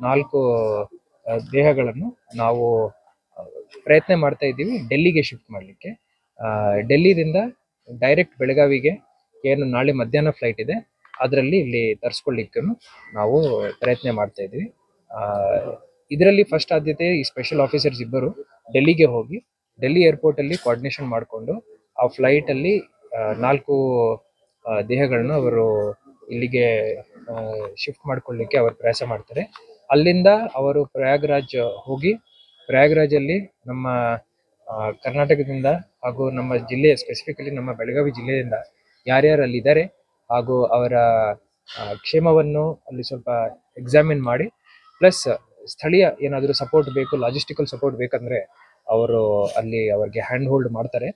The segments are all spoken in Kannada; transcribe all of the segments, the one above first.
4 ದೇಹಗಳನ್ನು ನಾವು ಪ್ರಯತ್ನ ಮಾಡ್ತಾ ಇದ್ದೀವಿ ಡೆಲ್ಲಿಗೆ ಶಿಫ್ಟ್ ಮಾಡಲಿಕ್ಕೆ. ಡೆಲ್ಲಿದಿಂದ ಡೈರೆಕ್ಟ್ ಬೆಳಗಾವಿಗೆ ಏನು ನಾಳೆ ಮಧ್ಯಾಹ್ನ ಫ್ಲೈಟ್ ಇದೆ ಅದರಲ್ಲಿ ಇಲ್ಲಿ ತರಿಸ್ಕೊಳ್ಳಿಕ್ಕೂ ನಾವು ಪ್ರಯತ್ನ ಮಾಡ್ತಾ ಇದ್ದೀವಿ. ಇದರಲ್ಲಿ ಫಸ್ಟ್ ಆದ್ಯತೆ ಈ ಸ್ಪೆಷಲ್ ಆಫೀಸರ್ಸ್ ಇಬ್ಬರು ಡೆಲ್ಲಿಗೆ ಹೋಗಿ ಡೆಲ್ಲಿ ಏರ್ಪೋರ್ಟಲ್ಲಿ ಕೋಆರ್ಡಿನೇಷನ್ ಮಾಡಿಕೊಂಡು ಆ ಫ್ಲೈಟಲ್ಲಿ 4 ದೇಹಗಳನ್ನು ಅವರು ಇಲ್ಲಿಗೆ ಶಿಫ್ಟ್ ಮಾಡ್ಕೊಳ್ಳಿಕ್ಕೆ ಅವರು ಪ್ರಯಾಸ ಮಾಡ್ತಾರೆ. ಅಲ್ಲಿಂದ ಅವರು ಪ್ರಯಾಗ್ರಾಜ್ ಹೋಗಿ ಪ್ರಯಾಗ್ರಾಜಲ್ಲಿ ನಮ್ಮ ಕರ್ನಾಟಕದಿಂದ ಹಾಗೂ ನಮ್ಮ ಜಿಲ್ಲೆ ಸ್ಪೆಸಿಫಿಕಲಿ ನಮ್ಮ ಬೆಳಗಾವಿ ಜಿಲ್ಲೆಯಿಂದ ಯಾರ್ಯಾರು ಅಲ್ಲಿದ್ದಾರೆ ಹಾಗೂ ಅವರ ಕ್ಷೇಮವನ್ನು ಅಲ್ಲಿ ಸ್ವಲ್ಪ ಎಕ್ಸಾಮಿನ್ ಮಾಡಿ ಪ್ಲಸ್ ಸ್ಥಳೀಯ ಏನಾದರೂ ಸಪೋರ್ಟ್ ಬೇಕು, ಲಾಜಿಸ್ಟಿಕಲ್ ಸಪೋರ್ಟ್ ಬೇಕಂದ್ರೆ ಅವರು ಅಲ್ಲಿ ಅವ್ರಿಗೆ ಹ್ಯಾಂಡ್ ಹೋಲ್ಡ್ ಮಾಡ್ತಾರೆ.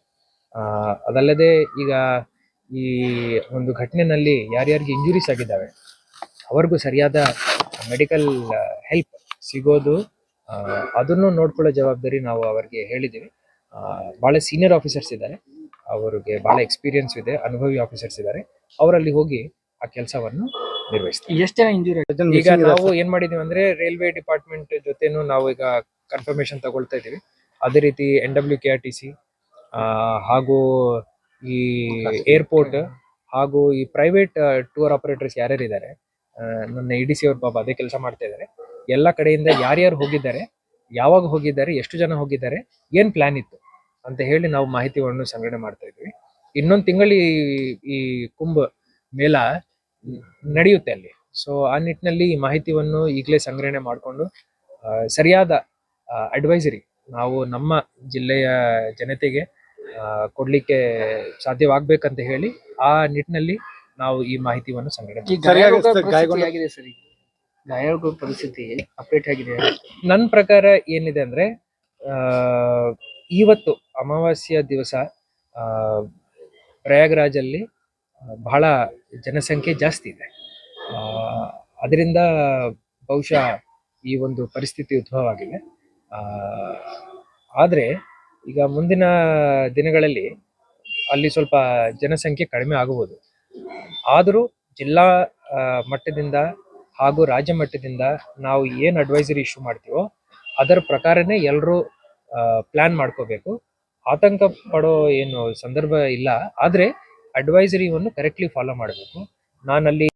ಅದಲ್ಲದೆ ಈಗ ಈ ಒಂದು ಘಟನೆಯಲ್ಲಿ ಯಾರ್ಯಾರಿಗೆ ಇಂಜುರೀಸ್ ಆಗಿದ್ದಾವೆ ಅವ್ರಿಗೂ ಸರಿಯಾದ ಮೆಡಿಕಲ್ ಹೆಲ್ಪ್ ಸಿಗೋದು ಅದನ್ನು ನೋಡ್ಕೊಳ್ಳೋ ಜವಾಬ್ದಾರಿ ನಾವು ಅವರಿಗೆ ಹೇಳಿದ್ದೀವಿ. ಭಾಳ ಸೀನಿಯರ್ ಆಫೀಸರ್ಸ್ ಇದ್ದಾರೆ, ಅವರಿಗೆ ಭಾಳ ಎಕ್ಸ್ಪೀರಿಯನ್ಸ್ ಇದೆ, ಅನುಭವಿ ಆಫೀಸರ್ಸ್ ಇದ್ದಾರೆ, ಅವರಲ್ಲಿ ಹೋಗಿ ಆ ಕೆಲಸವನ್ನು ನಿರ್ವಹಿಸ್ತಾರೆ. ಎಷ್ಟು ಜನ ಇಂಜುರಿ? ಈಗ ನಾವು ಏನ್ ಮಾಡಿದೀವಿ ಅಂದ್ರೆ ರೈಲ್ವೆ ಡಿಪಾರ್ಟ್ಮೆಂಟ್ ಜೊತೆನೂ ನಾವು ಈಗ ಕನ್ಫರ್ಮೇಶನ್ ತಗೊಳ್ತಾ ಇದೀವಿ. ಅದೇ ರೀತಿ NWKRTC ಹಾಗೂ ಈ ಏರ್ಪೋರ್ಟ್ ಹಾಗೂ ಈ ಪ್ರೈವೇಟ್ ಟೂರ್ ಆಪರೇಟರ್ಸ್ ಯಾರ್ಯಾರು ಇದ್ದಾರೆ, ನನ್ನ EDC ಅವ್ರ ಪಾಪ ಅದೇ ಕೆಲಸ ಮಾಡ್ತಾ ಇದ್ದಾರೆ. ಎಲ್ಲ ಕಡೆಯಿಂದ ಯಾರ್ಯಾರು ಹೋಗಿದ್ದಾರೆ, ಯಾವಾಗ ಹೋಗಿದ್ದಾರೆ, ಎಷ್ಟು ಜನ ಹೋಗಿದ್ದಾರೆ, ಏನ್ ಪ್ಲಾನ್ ಇತ್ತು ಅಂತ ಹೇಳಿ ನಾವು ಮಾಹಿತಿಗಳನ್ನು ಸಂಗ್ರಹಣೆ ಮಾಡ್ತಾ ಇದ್ವಿ. ಇನ್ನೊಂದು ತಿಂಗಳು ಈ ಕುಂಭ ಮೇಳ ನಡೆಯುತ್ತೆ ಅಲ್ಲಿ. ಸೊ ಆ ನಿಟ್ಟಿನಲ್ಲಿ ಈ ಮಾಹಿತಿಯನ್ನು ಈಗಲೇ ಸಂಗ್ರಹಣೆ ಮಾಡಿಕೊಂಡು ಸರಿಯಾದ ಅಡ್ವೈಸರಿ ನಾವು ನಮ್ಮ ಜಿಲ್ಲೆಯ ಜನತೆಗೆ ಕೊಡ್ಲಿಕ್ಕೆ ಸಾಧ್ಯವಾಗಬೇಕಂತ ಹೇಳಿ ಆ ನಿಟ್ಟಿನಲ್ಲಿ ನಾವು ಈ ಮಾಹಿತಿಯನ್ನು ಸಂಗ್ರಹಣೆ ಗಾಯಗಳ ಪರಿಸ್ಥಿತಿ ಅಪ್ಡೇಟ್ ಆಗಿದೆ. ನನ್ನ ಪ್ರಕಾರ ಏನಿದೆ ಅಂದ್ರೆ ಇವತ್ತು ಅಮಾವಾಸ್ಯ ದಿವಸ ಪ್ರಯಾಗ್ರಾಜಲ್ಲಿ ಬಹಳ ಜನಸಂಖ್ಯೆ ಜಾಸ್ತಿ ಇದೆ. ಅದರಿಂದ ಬಹುಶಃ ಈ ಒಂದು ಪರಿಸ್ಥಿತಿ ಉದ್ಭವ ಆಗಿದೆ. ಆದರೆ ಈಗ ಮುಂದಿನ ದಿನಗಳಲ್ಲಿ ಅಲ್ಲಿ ಸ್ವಲ್ಪ ಜನಸಂಖ್ಯೆ ಕಡಿಮೆ ಆಗಬಹುದು. ಆದರೂ ಜಿಲ್ಲಾ ಮಟ್ಟದಿಂದ ಹಾಗೂ ರಾಜ್ಯ ಮಟ್ಟದಿಂದ ನಾವು ಏನು ಅಡ್ವೈಸರಿ ಇಶ್ಯೂ ಮಾಡ್ತೀವೋ ಅದರ ಪ್ರಕಾರನೇ ಎಲ್ಲರೂ ಪ್ಲಾನ್ ಮಾಡ್ಕೋಬೇಕು. ಆತಂಕ ಪಡೋ ಏನು ಸಂದರ್ಭ ಇಲ್ಲ, ಆದರೆ ಅಡ್ವೈಸರಿಯನ್ನು ಕರೆಕ್ಟ್ಲಿ ಫಾಲೋ ಮಾಡಬೇಕು. ನಾನಲ್ಲಿ